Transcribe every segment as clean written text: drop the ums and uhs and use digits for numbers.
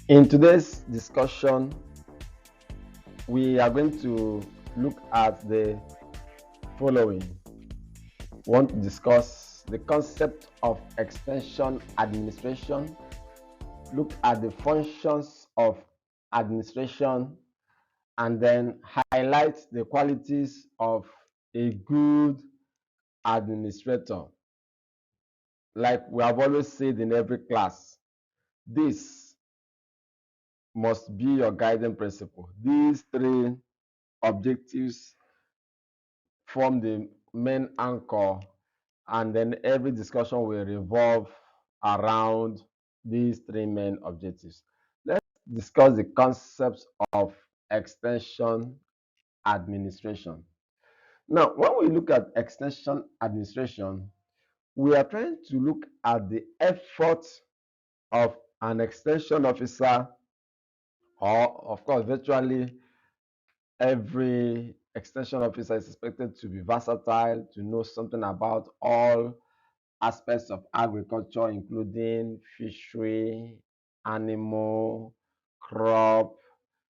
In today's discussion, we are going to look at the following. We want to discuss the concept of extension administration, look at the functions of administration, and then highlight the qualities of a good administrator. Like we have always said in every class, this must be your guiding principle. These three objectives form the main anchor, and then every discussion will revolve around these three main objectives. Let's discuss the concepts of extension administration. Now, when we look at extension administration, we are trying to look at the effort of an extension officer, or of course, virtually every extension officer is expected to be versatile, to know something about all aspects of agriculture, including fishery, animal, crop,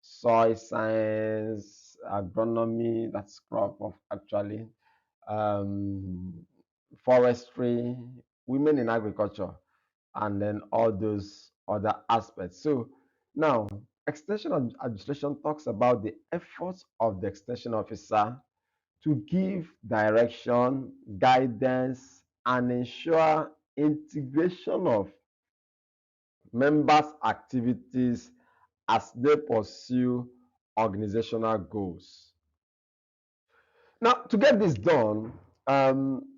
soil science, agronomy, that's crop of actually, um, forestry, women in agriculture, and then all those other aspects. So now, extension administration talks about the efforts of the extension officer to give direction, guidance, and ensure integration of members' activities as they pursue organizational goals. Now, to get this done,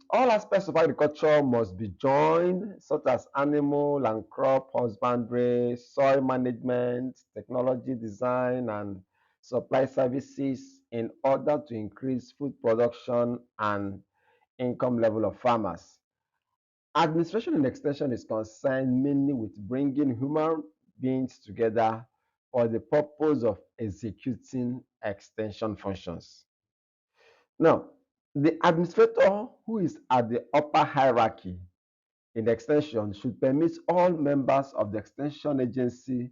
all aspects of agriculture must be joined, such as animal and crop husbandry, soil management, technology design, and supply services in order to increase food production and income level of farmers. Administration and extension is concerned mainly with bringing human beings together for the purpose of executing extension functions. Now, the administrator who is at the upper hierarchy in the extension should permit all members of the extension agency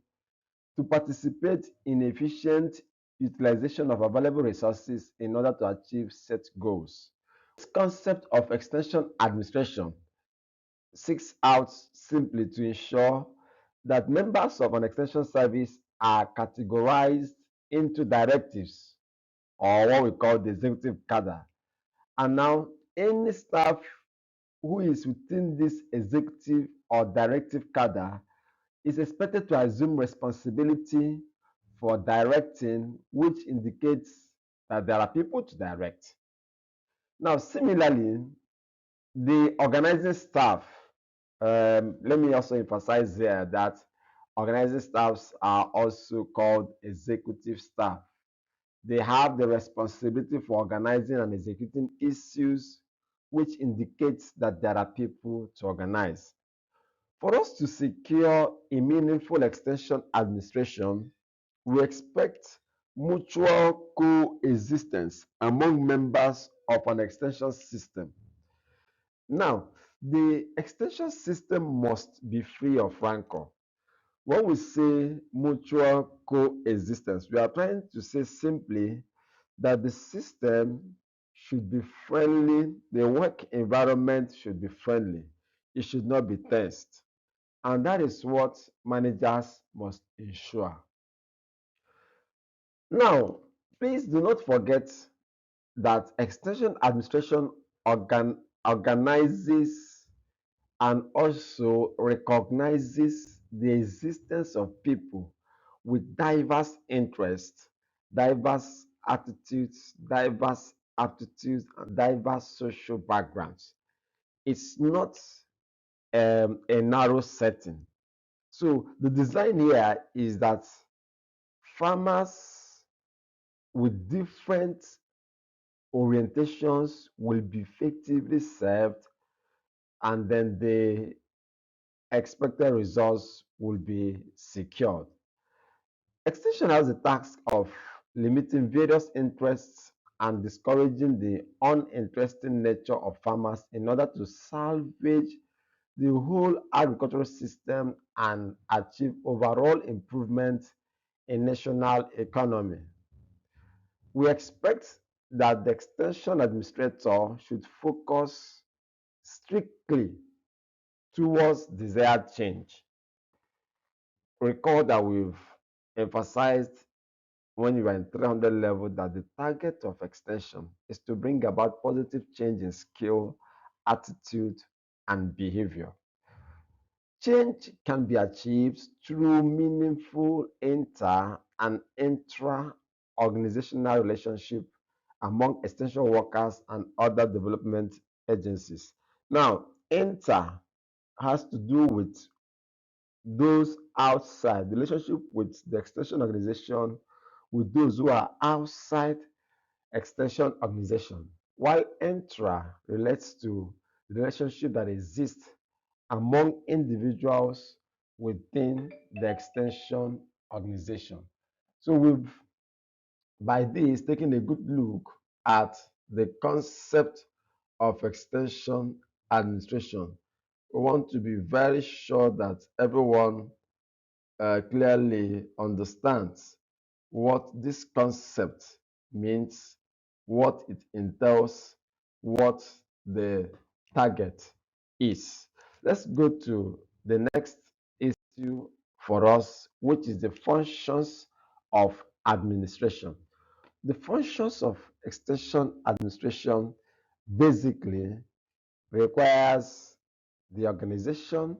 to participate in efficient utilization of available resources in order to achieve set goals. This concept of extension administration seeks out simply to ensure that members of an extension service are categorized into directives, or what we call the executive cadre. And now, any staff who is within this executive or directive cadre is expected to assume responsibility for directing, which indicates that there are people to direct. Now, similarly, the organizing staff, let me also emphasize here that organizing staffs are also called executive staff. They have the responsibility for organizing and executing issues, which indicates that there are people to organize. For us to secure a meaningful extension administration, we expect mutual coexistence among members of an extension system. Now, the extension system must be free of rancor. When we say mutual coexistence, we are trying to say simply that the system should be friendly, the work environment should be friendly, it should not be tensed. And that is what managers must ensure. Now, please do not forget that extension administration organizes and also recognizes the existence of people with diverse interests, diverse attitudes, diverse aptitudes, and diverse social backgrounds. It's not a narrow setting. So the design here is that farmers with different orientations will be effectively served, and then the expected results will be secured. Extension has the task of limiting various interests and discouraging the uninteresting nature of farmers in order to salvage the whole agricultural system and achieve overall improvement in national economy. We expect that the extension administrator should focus strictly towards desired change. Recall that we've emphasized when you are in 300 level that the target of extension is to bring about positive change in skill, attitude, and behavior. Change can be achieved through meaningful inter and intra-organizational relationship among extension workers and other development agencies. Now, inter has to do with those outside, the relationship with the extension organization, with those who are outside extension organization, while intra relates to the relationship that exists among individuals within the extension organization. So we've, by this, taken a good look at the concept of extension administration. We want to be very sure that everyone clearly understands what this concept means, what it entails, what the target is. Let's go to the next issue for us, which is the functions of administration. The functions of extension administration basically requires the organization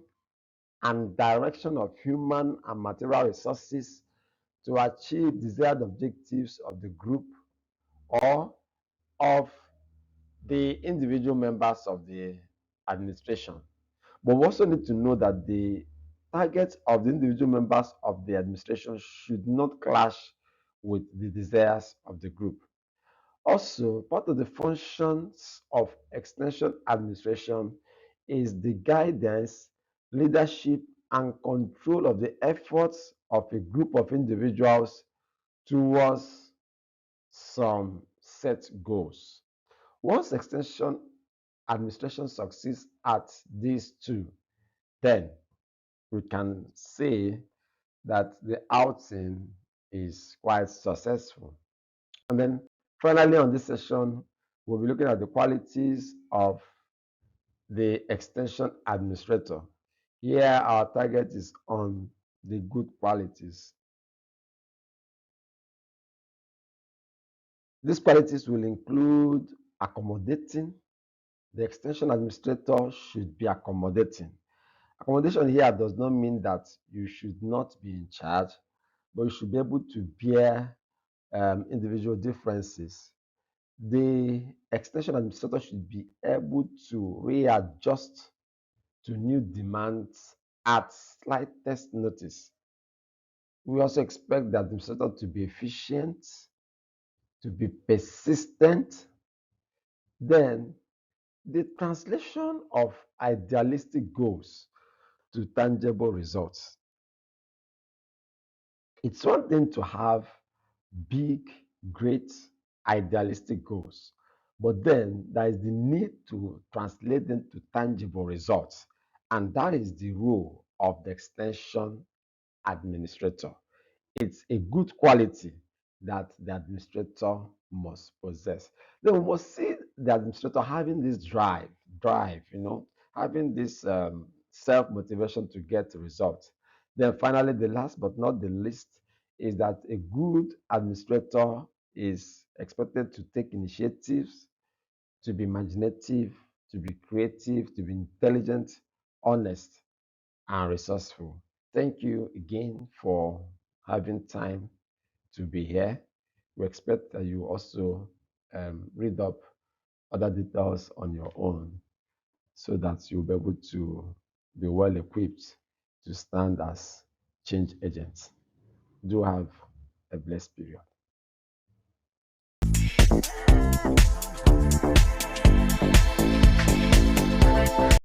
and direction of human and material resources to achieve desired objectives of the group or of the individual members of the administration. But we also need to know that the targets of the individual members of the administration should not clash with the desires of the group. Also, part of the functions of extension administration is the guidance, leadership, and control of the efforts of a group of individuals towards some set goals. Once extension administration succeeds at these two, then we can say that the outing is quite successful. And then finally on this session, we'll be looking at the qualities of the extension administrator. Here our target is on the good qualities. These qualities will include accommodating. The extension administrator should be accommodating. Accommodation here does not mean that you should not be in charge, but you should be able to bear individual differences. The extension administrator should be able to readjust to new demands at slightest notice. We also expect the administrator to be efficient, to be persistent. Then the translation of idealistic goals to tangible results. It's one thing to have big, great, idealistic goals, but then there is the need to translate them to tangible results. And that is the role of the extension administrator. It's a good quality that the administrator must possess. Then we must see the administrator having this drive, having this self-motivation to get results. Then finally, the last but not the least is that a good administrator is expected to take initiatives, to be imaginative, to be creative, to be intelligent, honest, and resourceful. Thank you again for having time to be here. We expect that you also read up other details on your own so that you'll be able to be well equipped to stand as change agents. Do have a blessed period.